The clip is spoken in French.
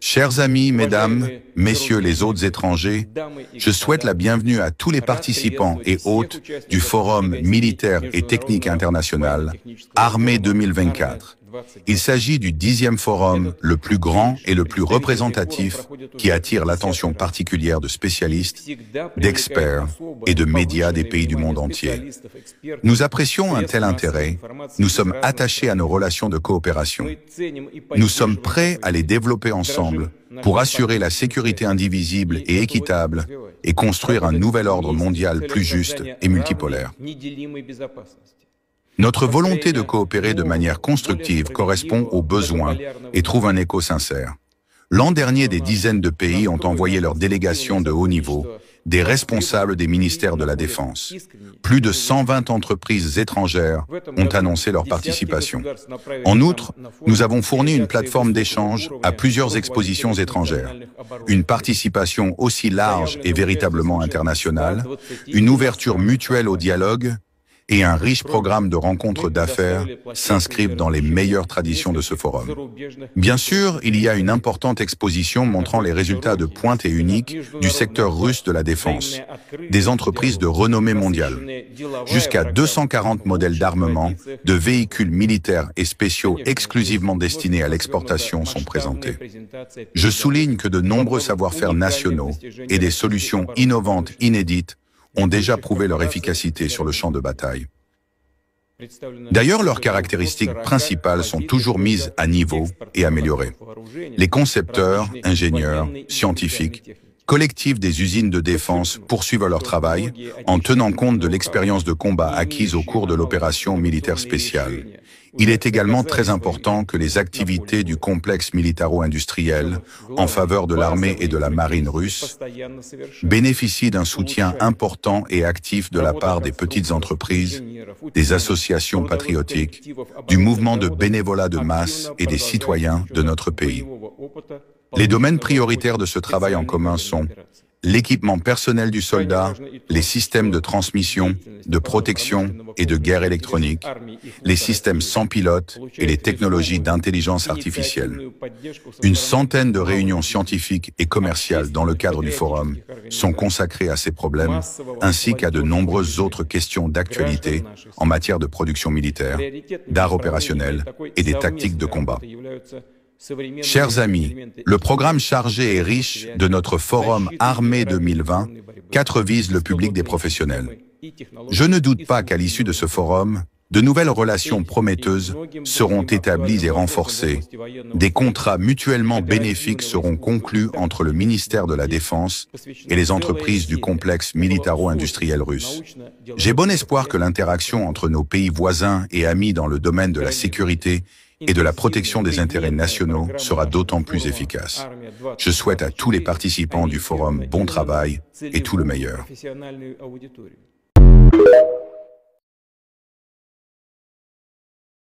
Chers amis, mesdames, messieurs les autres étrangers, je souhaite la bienvenue à tous les participants et hôtes du Forum militaire et technique international Armée 2024. Il s'agit du 10e forum, le plus grand et le plus représentatif, qui attire l'attention particulière de spécialistes, d'experts et de médias des pays du monde entier. Nous apprécions un tel intérêt, nous sommes attachés à nos relations de coopération. Nous sommes prêts à les développer ensemble pour assurer la sécurité indivisible et équitable et construire un nouvel ordre mondial plus juste et multipolaire. Notre volonté de coopérer de manière constructive correspond aux besoins et trouve un écho sincère. L'an dernier, des dizaines de pays ont envoyé leurs délégations de haut niveau, des responsables des ministères de la Défense. Plus de 120 entreprises étrangères ont annoncé leur participation. En outre, nous avons fourni une plateforme d'échange à plusieurs expositions étrangères. Une participation aussi large et véritablement internationale, une ouverture mutuelle au dialogue, et un riche programme de rencontres d'affaires s'inscrivent dans les meilleures traditions de ce forum. Bien sûr, il y a une importante exposition montrant les résultats de pointe et uniques du secteur russe de la défense, des entreprises de renommée mondiale. Jusqu'à 240 modèles d'armement, de véhicules militaires et spéciaux exclusivement destinés à l'exportation sont présentés. Je souligne que de nombreux savoir-faire nationaux et des solutions innovantes inédites ont déjà prouvé leur efficacité sur le champ de bataille. D'ailleurs, leurs caractéristiques principales sont toujours mises à niveau et améliorées. Les concepteurs, ingénieurs, scientifiques, collectifs des usines de défense poursuivent leur travail en tenant compte de l'expérience de combat acquise au cours de l'opération militaire spéciale. Il est également très important que les activités du complexe militaro-industriel en faveur de l'armée et de la marine russe bénéficient d'un soutien important et actif de la part des petites entreprises, des associations patriotiques, du mouvement de bénévolat de masse et des citoyens de notre pays. Les domaines prioritaires de ce travail en commun sont l'équipement personnel du soldat, les systèmes de transmission, de protection et de guerre électronique, les systèmes sans pilote et les technologies d'intelligence artificielle. Une centaine de réunions scientifiques et commerciales dans le cadre du forum sont consacrées à ces problèmes, ainsi qu'à de nombreuses autres questions d'actualité en matière de production militaire, d'art opérationnel et des tactiques de combat. Chers amis, le programme chargé et riche de notre Forum Armée 2024 vise le public des professionnels. Je ne doute pas qu'à l'issue de ce forum, de nouvelles relations prometteuses seront établies et renforcées. Des contrats mutuellement bénéfiques seront conclus entre le ministère de la Défense et les entreprises du complexe militaro-industriel russe. J'ai bon espoir que l'interaction entre nos pays voisins et amis dans le domaine de la sécurité et de la protection des intérêts nationaux sera d'autant plus efficace. Je souhaite à tous les participants du forum bon travail et tout le meilleur.